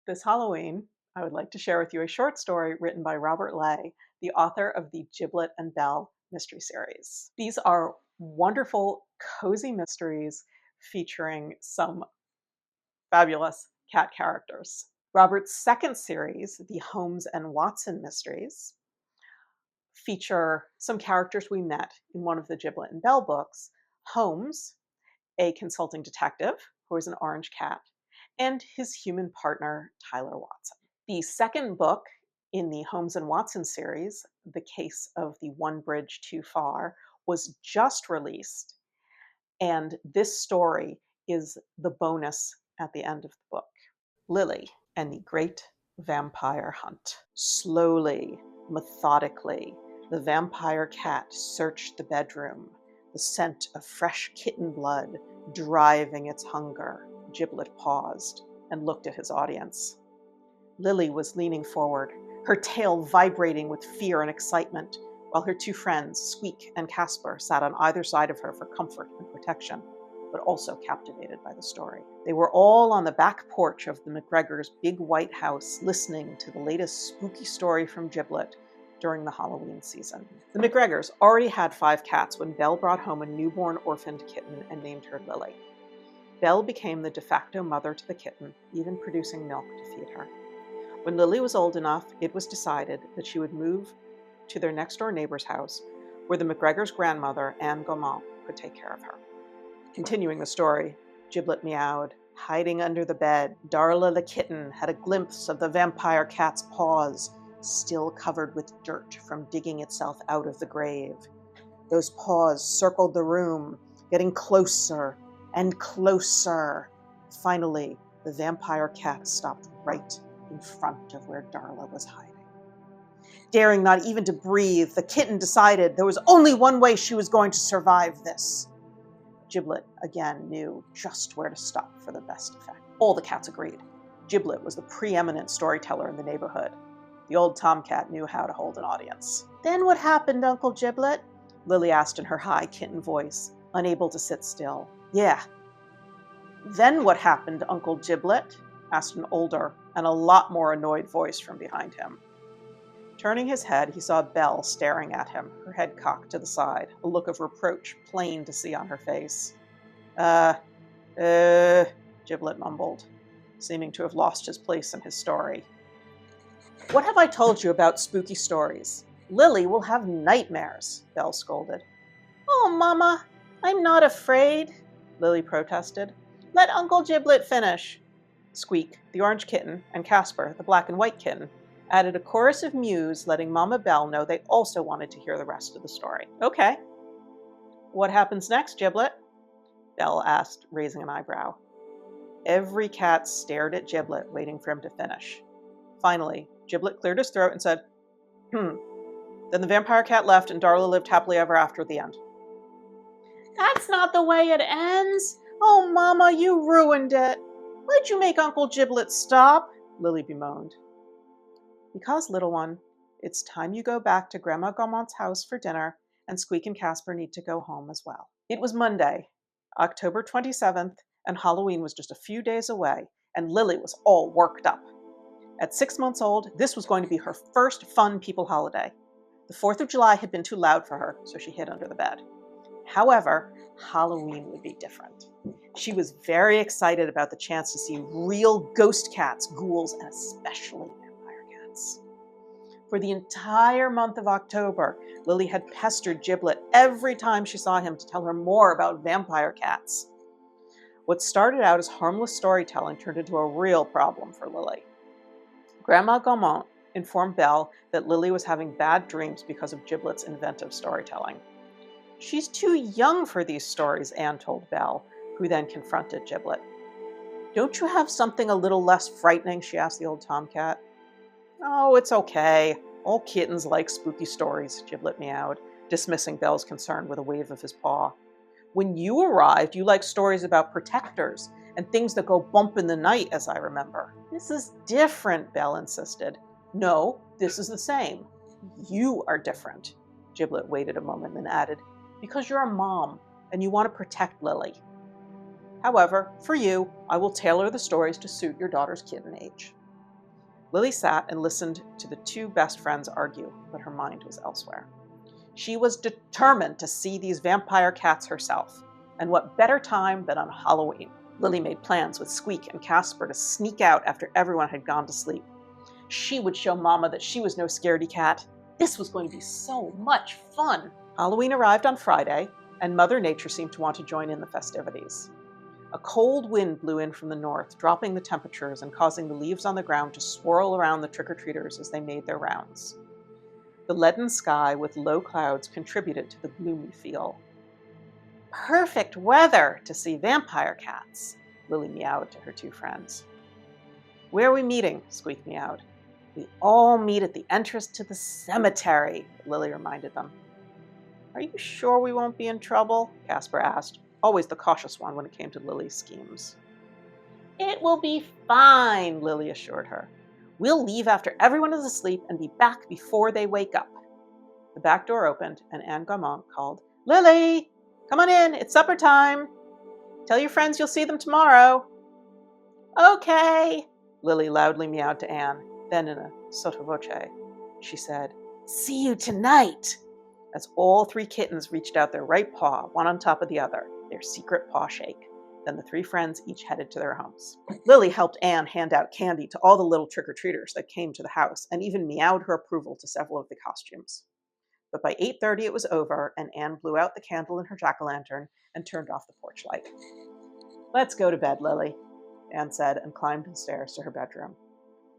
This Halloween, I would like to share with you a short story written by Robert Lay, the author of the Giblet and Belle mystery series. These are wonderful, cozy mysteries featuring some fabulous cat characters. Robert's second series, the Holmes and Watson mysteries, feature some characters we met in one of the Giblet and Belle books. Holmes, a consulting detective who is an orange cat, and his human partner, Tyler Watson. The second book in the Holmes and Watson series, The Case of the One Bridge Too Far, was just released, and this story is the bonus at the end of the book. Lily and the Great Vampire Hunt. Slowly, methodically, the vampire cat searched the bedroom, the scent of fresh kitten blood driving its hunger. Giblet paused and looked at his audience. Lily was leaning forward, her tail vibrating with fear and excitement, while her two friends, Squeak and Casper, sat on either side of her for comfort and protection, but also captivated by the story. They were all on the back porch of the McGregors' big white house, listening to the latest spooky story from Giblet during the Halloween season. The McGregors already had 5 cats when Belle brought home a newborn orphaned kitten and named her Lily. Belle became the de facto mother to the kitten, even producing milk to feed her. When Lily was old enough, it was decided that she would move to their next-door neighbor's house, where the McGregors' grandmother, Anne Gaumont, could take care of her. Continuing the story, Giblet meowed. Hiding under the bed, Darla the kitten had a glimpse of the vampire cat's paws, still covered with dirt from digging itself out of the grave. Those paws circled the room, getting closer and closer. Finally, the vampire cat stopped right in front of where Darla was hiding. Daring not even to breathe, the kitten decided there was only one way she was going to survive this. Giblet again knew just where to stop for the best effect. All the cats agreed. Giblet was the preeminent storyteller in the neighborhood. The old tomcat knew how to hold an audience. Then what happened, Uncle Giblet? Lily asked in her high kitten voice, unable to sit still. Yeah. Then what happened, Uncle Giblet? Asked an older and a lot more annoyed voice from behind him. Turning his head, he saw Belle staring at him, her head cocked to the side, a look of reproach plain to see on her face. Giblet mumbled, seeming to have lost his place in his story. What have I told you about spooky stories? Lily will have nightmares, Belle scolded. Oh, Mama, I'm not afraid, Lily protested. Let Uncle Giblet finish. Squeak, the orange kitten, and Casper, the black and white kitten, added a chorus of mews, letting Mama Belle know they also wanted to hear the rest of the story. Okay. What happens next, Giblet? Belle asked, raising an eyebrow. Every cat stared at Giblet, waiting for him to finish. Finally, Giblet cleared his throat and said, Then the vampire cat left and Darla lived happily ever after at the end. That's not the way it ends. Oh, Mama, you ruined it. Why'd you make Uncle Giblet stop? Lily bemoaned. Because, little one, it's time you go back to Grandma Gaumont's house for dinner, and Squeak and Casper need to go home as well. It was Monday, October 27th, and Halloween was just a few days away, and Lily was all worked up. At 6 months old, this was going to be her first fun people holiday. The 4th of July had been too loud for her, so she hid under the bed. However, Halloween would be different. She was very excited about the chance to see real ghost cats, ghouls, and especially vampire cats. For the entire month of October, Lily had pestered Giblet every time she saw him to tell her more about vampire cats. What started out as harmless storytelling turned into a real problem for Lily. Grandma Gaumont informed Belle that Lily was having bad dreams because of Giblet's inventive storytelling. She's too young for these stories, Anne told Belle, who then confronted Giblet. Don't you have something a little less frightening? She asked the old tomcat. Oh, it's okay. All kittens like spooky stories, Giblet meowed, dismissing Belle's concern with a wave of his paw. When you arrived, you liked stories about protectors and things that go bump in the night, as I remember. This is different, Belle insisted. No, this is the same. You are different. Giblet waited a moment and added, because you're a mom and you want to protect Lily. However, for you, I will tailor the stories to suit your daughter's kitten age. Lily sat and listened to the two best friends argue, but her mind was elsewhere. She was determined to see these vampire cats herself, and what better time than on Halloween? Lily made plans with Squeak and Casper to sneak out after everyone had gone to sleep. She would show Mama that she was no scaredy cat. This was going to be so much fun. Halloween arrived on Friday, and Mother Nature seemed to want to join in the festivities. A cold wind blew in from the north, dropping the temperatures and causing the leaves on the ground to swirl around the trick-or-treaters as they made their rounds. The leaden sky with low clouds contributed to the gloomy feel. Perfect weather to see vampire cats, Lily meowed to her two friends. Where are we meeting? Squeak meowed. We all meet at the entrance to the cemetery, Lily reminded them. Are you sure we won't be in trouble? Casper asked, always the cautious one when it came to Lily's schemes. It will be fine, Lily assured her. We'll leave after everyone is asleep and be back before they wake up. The back door opened and Anne Gaumont called, Lily, come on in, it's supper time. Tell your friends you'll see them tomorrow. Okay, Lily loudly meowed to Anne. Then in a sotto voce, she said, see you tonight, as all three kittens reached out their right paw, one on top of the other, their secret paw shake. Then the three friends each headed to their homes. Lily helped Anne hand out candy to all the little trick-or-treaters that came to the house, and even meowed her approval to several of the costumes. But by 8:30 it was over, and Anne blew out the candle in her jack-o'-lantern and turned off the porch light. Let's go to bed, Lily, Anne said, and climbed the stairs to her bedroom.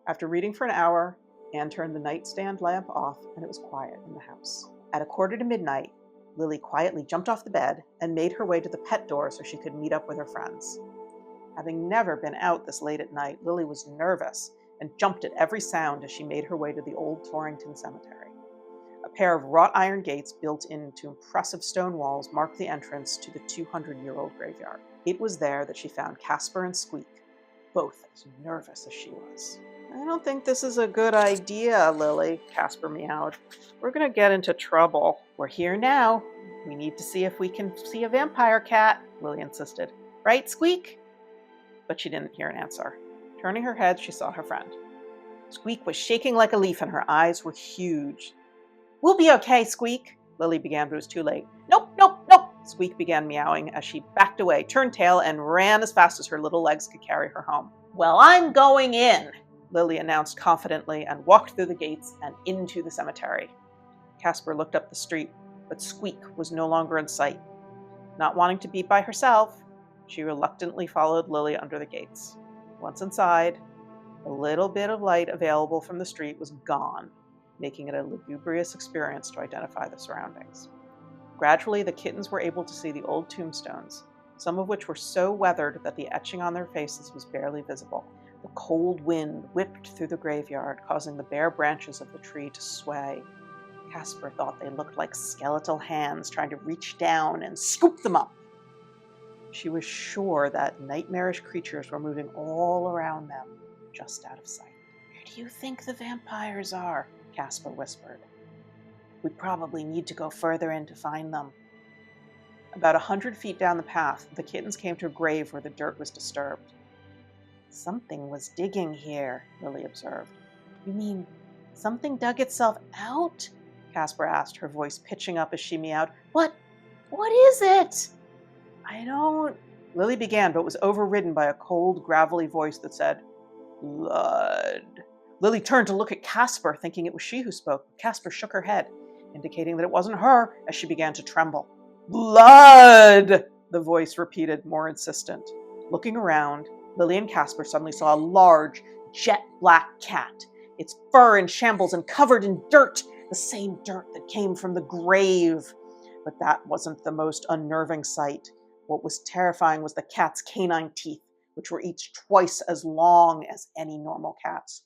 After reading for an hour, Anne turned the nightstand lamp off, and it was quiet in the house. At 1:45, Lily quietly jumped off the bed and made her way to the pet door so she could meet up with her friends. Having never been out this late at night, Lily was nervous and jumped at every sound as she made her way to the old Torrington Cemetery. A pair of wrought iron gates built into impressive stone walls marked the entrance to the 200-year-old graveyard. It was there that she found Casper and Squeak, both as nervous as she was. I don't think this is a good idea, Lily, Casper meowed. We're going to get into trouble. We're here now. We need to see if we can see a vampire cat, Lily insisted. Right, Squeak? But she didn't hear an answer. Turning her head, she saw her friend. Squeak was shaking like a leaf and her eyes were huge. We'll be okay, Squeak, Lily began, but it was too late. Nope, nope, nope, Squeak began meowing as she backed away, turned tail, and ran as fast as her little legs could carry her home. Well, I'm going in, Lily announced confidently and walked through the gates and into the cemetery. Casper looked up the street, but Squeak was no longer in sight. Not wanting to be by herself, she reluctantly followed Lily under the gates. Once inside, the little bit of light available from the street was gone, making it a lugubrious experience to identify the surroundings. Gradually, the kittens were able to see the old tombstones, some of which were so weathered that the etching on their faces was barely visible. The cold wind whipped through the graveyard, causing the bare branches of the tree to sway. Casper thought they looked like skeletal hands trying to reach down and scoop them up. She was sure that nightmarish creatures were moving all around them, just out of sight. Where do you think the vampires are? Casper whispered. We probably need to go further in to find them. About 100 feet down the path, the kittens came to a grave where the dirt was disturbed. Something was digging here, Lily observed. You mean something dug itself out? Casper asked, her voice pitching up as she meowed. What is it? I don't... Lily began, but was overridden by a cold, gravelly voice that said, Blood. Lily turned to look at Casper, thinking it was she who spoke. Casper shook her head, indicating that it wasn't her, as she began to tremble. Blood! The voice repeated, more insistent. Looking around, Lily and Casper suddenly saw a large, jet-black cat, its fur in shambles and covered in dirt, the same dirt that came from the grave. But that wasn't the most unnerving sight. What was terrifying was the cat's canine teeth, which were each twice as long as any normal cat's.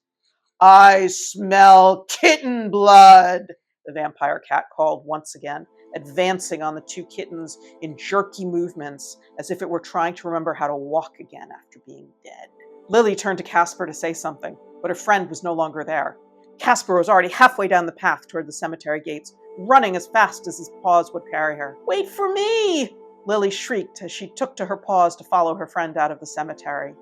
I smell kitten blood, the vampire cat called once again, advancing on the two kittens in jerky movements, as if it were trying to remember how to walk again after being dead. Lily turned to Casper to say something, but her friend was no longer there. Casper was already halfway down the path toward the cemetery gates, running as fast as his paws would carry her. Wait for me! Lily shrieked as she took to her paws to follow her friend out of the cemetery.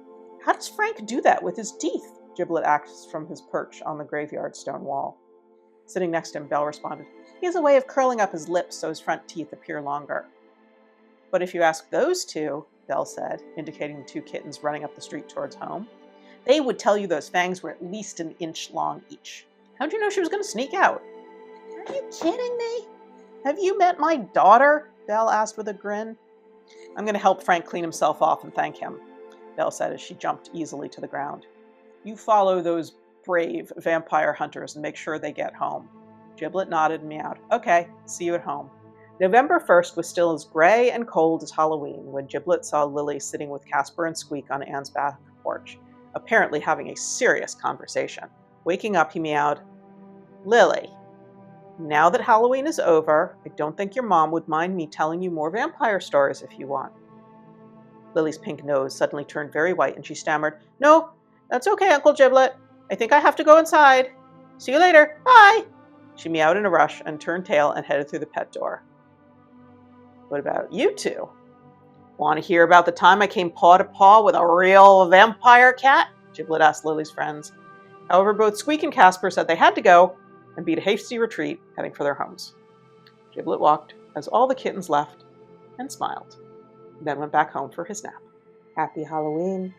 How does Frank do that with his teeth? Giblet asked from his perch on the graveyard stone wall. Sitting next to him, Belle responded, "He has a way of curling up his lips so his front teeth appear longer." "But if you ask those two," Belle said, indicating the two kittens running up the street towards home, "they would tell you those fangs were at least an inch long each." "How'd you know she was going to sneak out?" "Are you kidding me? Have you met my daughter?" Belle asked with a grin. "I'm going to help Frank clean himself off and thank him," Belle said as she jumped easily to the ground. "You follow those brave vampire hunters and make sure they get home." Giblet nodded and meowed. "Okay, see you at home." November 1st was still as gray and cold as Halloween when Giblet saw Lily sitting with Casper and Squeak on Anne's back porch, apparently having a serious conversation. Waking up, he meowed, "Lily, now that Halloween is over, I don't think your mom would mind me telling you more vampire stories if you want." Lily's pink nose suddenly turned very white and she stammered, "No, that's okay, Uncle Giblet. I think I have to go inside. See you later. Bye." She meowed in a rush and turned tail and headed through the pet door. "What about you two? Want to hear about the time I came paw to paw with a real vampire cat?" Giblet asked Lily's friends. However, both Squeak and Casper said they had to go and beat a hasty retreat, heading for their homes. Giblet walked as all the kittens left and smiled, then went back home for his nap. Happy Halloween.